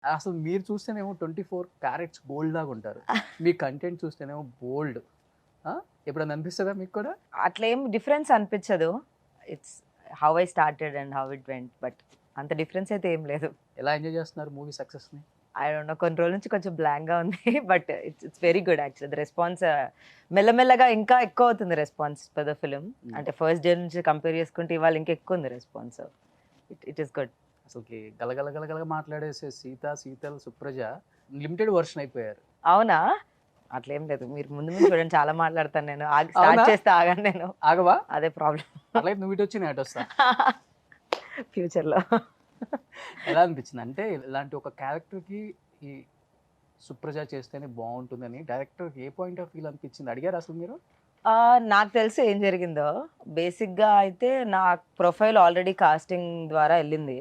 అసలు మీరు చూస్తేనేమో 24 క్యారెట్స్ గోల్డ్ లాగా ఉంటారు. మీ కంటెంట్ చూస్తేనేమో బోల్డ్. ఆ! ఎప్పుడన్నా అనిపిస్తదా మీకు కూడా? అట్లేం డిఫరెన్స్ అనిపించదు. It's how I started and how it went. But అంత డిఫరెన్స్ అయితే ఏం లేదు. ఎలా ఎంజాయ్ చేస్తున్నారు మూవీ సక్సెస్‌ని? ఐ డోంట్ నో, కొన్ని రోజుల నుంచి కొంచెం బ్లాంక్‌గా ఉంది. But it's very good actually. The response మెల్లమెల్లగా ఇంకా ఎక్కువ అవుతుంది రెస్పాన్స్ ఫర్ ద ఫిల్మ్. హ్మ్. అంటే ఫస్ట్ డే నుంచి కంపేర్ చేసుకుంటే ఇవాళ ఇంకా ఎక్కువ ఉంది రెస్పాన్స్. It is good. అసలకి గలగల గలగల మాట్లాడేసే 'సీత, సీతలు, సుప్రజ' లిమిటెడ్ వర్షన్ అయిపోయారు. అవునా? అట్లేం లేదు. మీరు ముందు ముందు చూడండి, చాలా మాట్లాడతాను నేను. స్టార్ట్ అవునా? చేస్తే ఆగను నేను. ఆగవా? అదే ప్రాబ్లమ్. అట్లయితే నువ్వు ఇటొచ్చి నేను అటొస్తా. ఫ్యూచర్‌లో. ఎలా అనిపించింది? అంటే ఇలాంటి ఒక క్యారెక్టర్‌కి ఈ సుప్రజ చేస్తేనే బావుంటుందని డైరెక్టర్‌కి ఏ పాయింట్ ఆఫ్ వ్యూలో అనిపించింది? అడిగారా అసలు మీరు? నాకు తెలుసు ఏం జరిగిందో. బేసిక్‌గా అయితే నా ప్రొఫైల్ ఆల్రెడీ కాస్టింగ్ ద్వారా ఎళ్ళింది.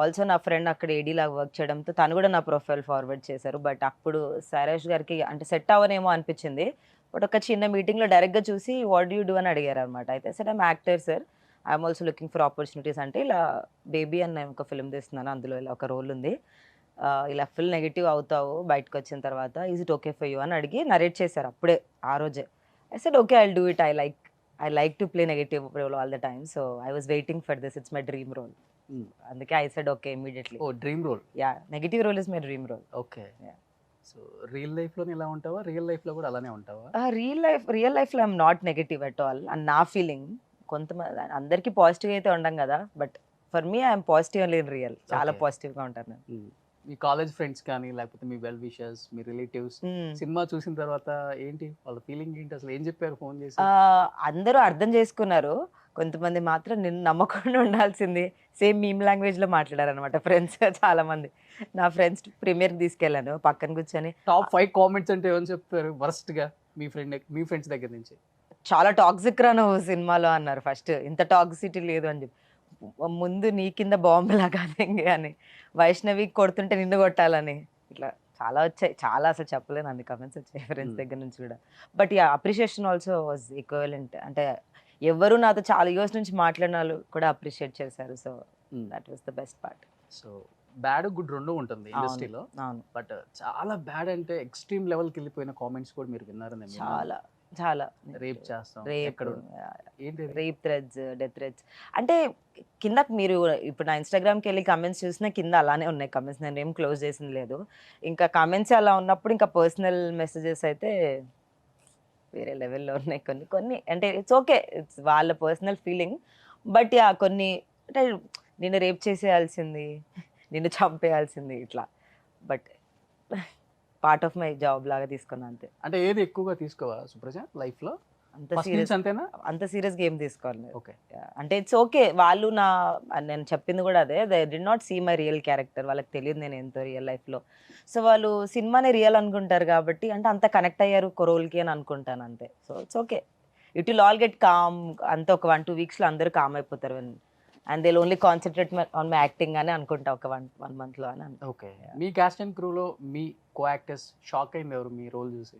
ఆల్సో నా ఫ్రెండ్ అక్కడ ఏడీలాగా వర్క్ చేయడంతో తను గూడా నా ప్రొఫైల్ ఫార్వర్డ్ చేశారు. బట్ అప్పుడు శైలేష్ గారికి అంటే సెట్ అవ్వనేమో అనిపించింది. బట్ ఒక చిన్న మీటింగ్‌లో డైరెక్ట్‌గా చూసి వాట్ డు యూ డూ అని అడిగారనమాట. అయితే said I'm actor sir. I'm also looking for opportunities అంటే ఇలా 'బేబీ' అని నేను ఒక ఫిల్మ్ తీస్తున్నాను. అందులో ఇలా ఒక రోల్ ఉంది. ఇలా ఫుల్ నెగెటివ్ అవుతావు బయటకొచ్చిన తర్వాత. Is it okay for you అని అడిగి నరేట్ చేశారు అప్పుడే ఆ రోజే. I said, "Okay, I'll do it. I like to play negative role all the time. So I was waiting for this. It's my dream role." హ్మ్. అందుకే I said okay immediately. Oh! Dream role. Yeah, negative role is my dream role. Okay. Yeah. So real లైఫ్‌లోనే ఇలా ఉంటావా? Real లైఫ్‌లో కూడా అలానే ఉంటావా? Real లైఫ్‌లో I'm not negative at all అని నా ఫీలింగ్. అందరికీ పాజిటివ్ అయితే ఉండం గదా! But for me I'm positive only in real. చాలా ఓకే. పాజిటివ్‌గా ఉంటాను నేను. హ్మ్. మీ కాలేజ్ ఫ్రెండ్స్ కానీ, లేకపోతే మీ వెల్ విషర్స్, మీ రిలేటివ్స్ హ్మ్. సినిమా చూసిన తర్వాత ఏంటి? వాళ్ళ ఫీలింగ్ ఏంటి? అసలు ఏం చెప్పారు ఫోన్ చేసి? అందరూ అర్థం చేసుకున్నారు. కొంతమంది మాత్రం నిన్ను నమ్మకుండా ఉండాల్సింది. సేమ్ మీమ్ లాంగ్వేజ్‌లో మాట్లాడారనమాట ఫ్రెండ్స్ చాలామంది. నా ఫ్రెండ్స్ ప్రీమియర్‌కి తీసుకెళ్ళాను. పక్కన కూర్చొని టాప్ 5 కామెంట్స్ అంటే ఏమని చెప్తారు వరస్ట్‌గా మీ ఫ్రెండ్స్ దగ్గర నుంచి? చాలా టాక్సిక్ రా నువ్వు సినిమాలో అన్నారు ఫస్ట్. ఇంత టాక్సిటీ లేదు అని చెప్పి. ముందు నీ కింద బాంబులాగా దెంగే అని. వైష్ణవి కొడుతుంటే నిన్ను కొట్టాలని. ఇట్లా చాలా వచ్చాయి. చాలా అసలు చెప్పలేను అన్ని కామెంట్స్ వచ్చాయి ఫ్రెండ్స్ హ్మ్. దగ్గర నుంచి కూడా. But yeah! Appreciation also was equivalent. అంటే ఎవరు నాతో చాలా ఇయర్స్ నుంచి మాట్లాడినోళ్ళు కూడా అప్రిషియేట్ చేశారు. సో, హ్మ్. That was the best part. So bad, good 2 ఉంటుంది అవును. ఇండస్ట్రీలో. అవును. బట్ చాలా బ్యాడ్ అంటే ఎక్స్‌ట్రీమ్ లెవెల్‌కెళ్ళిపోయిన కామెంట్స్ కూడా మీరు విన్నారని నేను విన్నాను. చాలా, చాలా. రేప్ చేస్తాం. రేప్, ఎక్కడ ఏంటిది? Rape threads, death threads. అంటే కింద మీరు ఇప్పుడు నా ఇన్‌స్టాగ్రామ్‌కెళ్ళి కామెంట్స్ చూసినా కింద అలానే ఉన్నాయి కామెంట్స్. నేనేం క్లోజ్ చేసింది లేదు. ఇంకా కామెంట్సే అలా ఉన్నప్పుడు ఇంకా పర్సనల్ మెసేజెస్ అయితే వేరే లెవెల్‌లో ఉన్నాయి కొన్ని. కొన్ని అంటే ఇట్స్ ఓకే. ఇట్స్ వాళ్ళ పర్సనల్ ఫీలింగ్. But yeah! కొన్ని అంటే నిన్ను రేప్ చేసేయాల్సింది, నిన్ను చంపేయాల్సింది ఇట్లా. But part of my job లాగా తీసుకున్నా అంతే. అంటే ఏది ఎక్కువగా తీసుకోవా సుప్రజ లైఫ్‌లో? అంత ఫస్ట్ నుంచి సీరియస్ అంతేనా? అంత సీరియస్‌గా ఏం తీసుకోలేదు. ఓకే. యాహ్! అంటే ఇట్స్ ఓకే. వాళ్ళు నేను చెప్పింది గూడా అదే. They did not see my real character. వాళ్ళకి తెలీదు నేను ఎంతో రియల్ లైఫ్‌లో. సో, వాళ్ళు సినిమానే రియల్ అనుకుంటారు గాబట్టి అంటే అంత కనెక్ట్ అయ్యారు రోల్‌కి అని అనుకుంటాను అంతే. So, it's okay. It will all get calm. అంతే ఒక 1, 2 వీక్స్‌లో అందరూ కామ్ అయిపోతారు. And they will only concentrate on my acting అని అనుకుంటా ఒక 1 మంత్‌లో అని ఓకే. యాహ్! మీ కాస్ట్ అండ్ క్రూలో మీ కో యాక్టర్స్ షాక్ అయింది ఎవరు మీ రోల్ చూసి?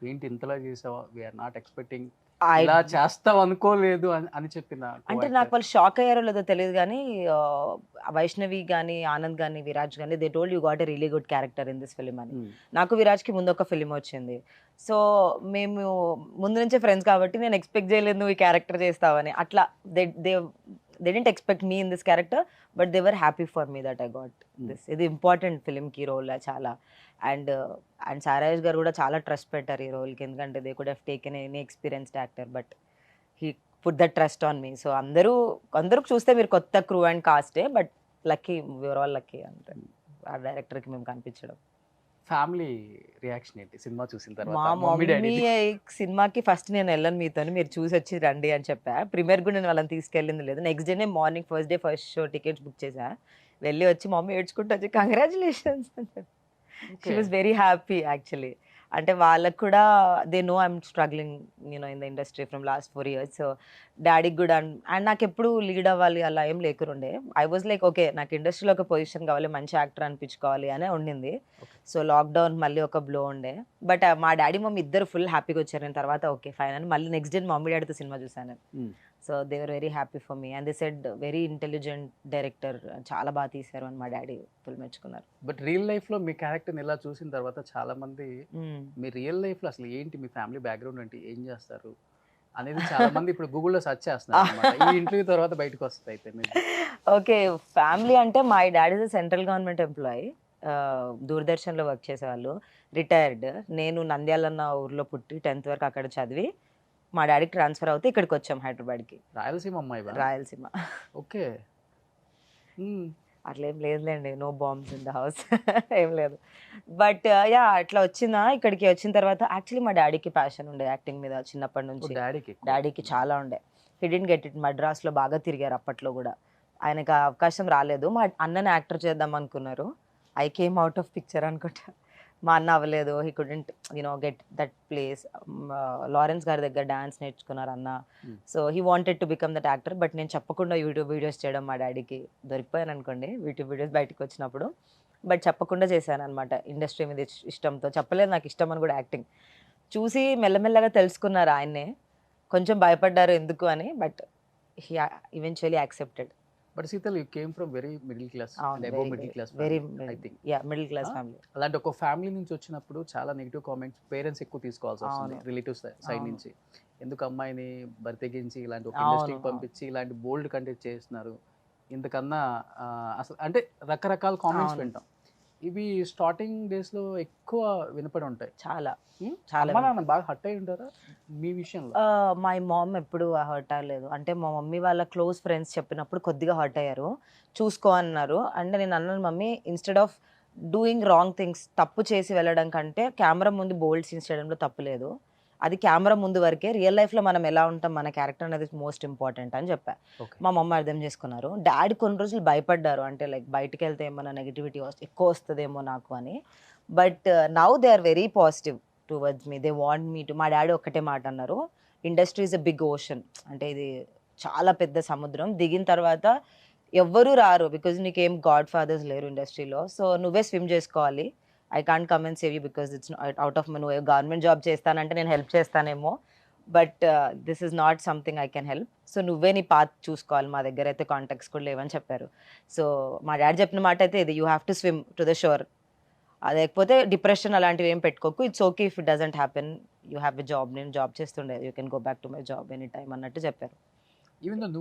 ఏంటి ఇంతలా చేసావా? We are not expecting I ఇలా చేస్తావు అనుకోలేదు అని చెప్పిన కో అంటే నాకు యాక్టర్. వాళ్ళు షాక్ అయ్యారో లేదో తెలీదు గానీ, వైష్ణవి గాని, ఆనంద్ గాని, విరాజ్ గాని they told you got a really good character in this film అని. హ్మ్. నాకు విరాజ్‌కి ముందు ఒక ఫిల్మ్ వచ్చింది. సో, మేము ముందు నుంచే ఫ్రెండ్స్ కాబట్టి నేను ఎక్స్‌పెక్ట్ చేయలేదు నువ్వు ఈ క్యారెక్టర్ చేస్తావని. అట్లా they they they didn't expect me in this character. But they were happy for me that I got hmm. This. ఇది ఇంపార్టెంట్ ఫిల్మ్‌కి రోల్ చాలా. అండ్ అండ్ సారాయేష్ గారు కూడా చాలా ట్రస్ట్ పెట్టారు ఈ రోల్‌కి. ఎందుకంటే they could have taken any experienced actor. But he put that trust on me. So, అందరూ చూస్తే మీరు కొత్త క్రూ అండ్ కాస్టే. But lucky, we are all lucky అంతే. ఆ డైరెక్టర్‌కి మేము కనిపించడం. ఫ్యామిలీ రియాక్షన్ ఏంటి సినిమా చూసిన మా తర్వాత? మమ్మీ మమ్మీ డ్యాడీది? సినిమాకి ఫస్ట్ నేనెళ్ళను మీతోని. మీరు చూసొచ్చి రండి అని చెప్పా. ప్రీమియర్‌కి గూడా నేను వాళ్ళని తీసుకెళ్ళింది లేదు. నెక్స్ట్ డేనే morning first day first show tickets book చేశా. వెళ్ళి వచ్చి మమ్మీ ఏడ్చుకుంటూ వచ్చి కంగ్రాచ్యులేషన్స్ అని చెప్పి. She okay. Was very happy actually. అంటే వాళ్ళకి కూడా they know I'm struggling in the industry from last 4 years. So, డ్యాడీకి గూడా అండ్ నాకెప్పుడు లీడ్ అవ్వాలి అలా ఏం లేకుండే. I was like okay. నాకు ఇండస్ట్రీలో ఒక పొజిషన్ కావాలి. మంచి యాక్టర్ అనిపించుకోవాలి అనే ఉండింది. ఓకే. సో, లాక్‌డౌన్ మళ్ళీ ఒక బ్లో ఉండే. బట్ మా డ్యాడీ, మమ్మీ ఇద్దరు ఫుల్ హ్యాపీగా వచ్చారు. నేను తర్వాత ఓకే ఫైన్ అని మళ్ళీ నెక్స్ట్ డే మమ్మీ డ్యాడీతో సినిమా చూసాను నేను. హ్మ్. So they were very happy for me and they said very intelligent director, చాలా బాగా తీశారు అని మా డాడీ ఫుల్ మెచ్చుకున్నారు. బట్ రియల్ లైఫ్లో మీ క్యారెక్టర్ని ఇలా చూసిన తర్వాత చాలా మంది మీ రియల్ లైఫ్లో అసలు ఏంటి, మీ ఫ్యామిలీ బ్యాక్గ్రౌండ్ ఏంటి, ఏం చేస్తారు అనేది చాలా మంది ఇప్పుడు గూగుల్లో సెర్చ్ చేస్తున్నారు అన్నమాట. ఈ ఇంటర్వ్యూ తర్వాత బయటకు వస్తుంది అయితే మీరు. ఓకే, ఫ్యామిలీ అంటే my daddy is central government employee, దూరదర్శన్లో వర్క్ చేసేవాళ్ళు, రిటైర్డ్. నేను నంద్యాల అన్న ఊర్లో పుట్టి 10th వరకు అక్కడ చదివి మా డాడీకి ట్రాన్స్ఫర్ అవుతే ఇక్కడికి వచ్చాం హైదరాబాద్కి. రాయలసీమ అమ్మాయి రాయలసీమ. ఓకే. అట్లేం లేదులేండి, no bombs in the house. ఏం లేదు. బట్ యా అట్లా వచ్చిందా, ఇక్కడికి వచ్చిన తర్వాత యాక్చువల్లీ మా డాడీకి ప్యాషన్ ఉండే యాక్టింగ్ మీద చిన్నప్పటి నుంచి. డాడీకి చాలా ఉండే. He didn't get it. మద్రాస్లో బాగా తిరిగారు అప్పట్లో కూడా. ఆయనకు ఆ అవకాశం రాలేదు. మా అన్నని యాక్టర్ చేద్దాం అనుకున్నారు. I came out of picture అనుకుంటా. మా అన్న అవ్వలేదు. He couldn't get that place. Lawrence గారి దగ్గర డాన్స్ నేర్చుకున్నారు అన్న. So he wanted to become that actor. But నేను చెప్పకుండా యూట్యూబ్ వీడియోస్ చేయడం మా డాడీకి దొరికిపోయాను అనుకోండి యూట్యూబ్ వీడియోస్ బయటకు వచ్చినప్పుడు. బట్ చెప్పకుండా చేశాను అనమాట, ఇండస్ట్రీ మీద ఇష్టంతో. చెప్పలేదు నాకు ఇష్టం అని కూడా యాక్టింగ్. చూసి మెల్లమెల్లగా తెలుసుకున్నారు ఆయన్నే. కొంచెం భయపడ్డారు ఎందుకు అని, but he eventually accepted. But సీతల్ you came from very middle class, above middle class, very I think. Yeah, middle class family. అలాంటి ఒక ఫ్యామిలీ నుంచి వచ్చినప్పుడు చాలా నెగిటివ్ కామెంట్స్ పేరెంట్స్ ఎక్కువ తీసుకోవాల్సి వస్తుంది రిలేటివ్స్ సైడ్ నుంచి. ఎందుకు అమ్మాయిని బరితెగించి ఇలాంటి ఒక ఇండస్ట్రీకి పంపించి ఇలాంటి బోల్డ్ కంటెంట్ చేస్తున్నారు, ఇంతకన్నా అసలు అంటే రకరకాల కామెంట్స్ వింటాం. ఇవి స్టార్టింగ్ డేస్లో ఎక్కువ వినపడి ఉంటాయి. చాలా చాలా బాగా హర్ట్ అయి ఉంటారా మీ విషయంలో? మై మామ్ ఎప్పుడు హర్ట్ అవ్వలేదు. అంటే మా మమ్మీ వాళ్ళ క్లోజ్ ఫ్రెండ్స్ చెప్పినప్పుడు కొద్దిగా హర్ట్ అయ్యారు, చూసుకో అన్నారు. అంటే నేను అన్నాను, mummy instead of doing wrong things, తప్పు చేసి వెళ్ళడం కంటే కెమెరా ముందు బోల్డ్ సీన్స్ చేయడంలో తప్పు లేదు. అది కెమెరా ముందు వరకే, రియల్ లైఫ్లో మనం ఎలా ఉంటాం, మన క్యారెక్టర్ అనేది మోస్ట్ ఇంపార్టెంట్ అని చెప్పా. మా మమ్మ అర్థం చేసుకున్నారు. డాడీ కొన్ని రోజులు భయపడ్డారు, అంటే లైక్ బయటకు వెళ్తే ఏమన్నా నెగిటివిటీ ఎక్కువ వస్తుందేమో నాకు అని. But now they are very positive towards me. They want me to. మా డాడీ ఒక్కటే మాట అన్నారు, industry is a big ocean, అంటే ఇది చాలా పెద్ద సముద్రం, దిగిన తర్వాత ఎవ్వరూ రారు, బికాజ్ నీకేం గాడ్ ఫాదర్స్ లేరు ఇండస్ట్రీలో. సో నువ్వే స్విమ్ చేసుకోవాలి. I can't come and save you because it's out of నువ్వు గవర్నమెంట్ జాబ్ చేస్తానంటే నేను హెల్ప్ చేస్తానేమో, but this is not something I can help. So నువ్వే నీ పాత్ చూసుకోవాలి, మా దగ్గర అయితే కాంటాక్ట్స్ కూడా లేవని చెప్పారు. సో మా డాడీ చెప్పిన మాట అయితే ఇది, you have to swim to the shore. లేకపోతే డిప్రెషన్ అలాంటివి ఏం పెట్టుకోకు, it's okay if it doesn't happen, you have a job. నేను జాబ్ చేస్తుండే, you can go back to my job any time అన్నట్టు చెప్పారు. ఈవెన్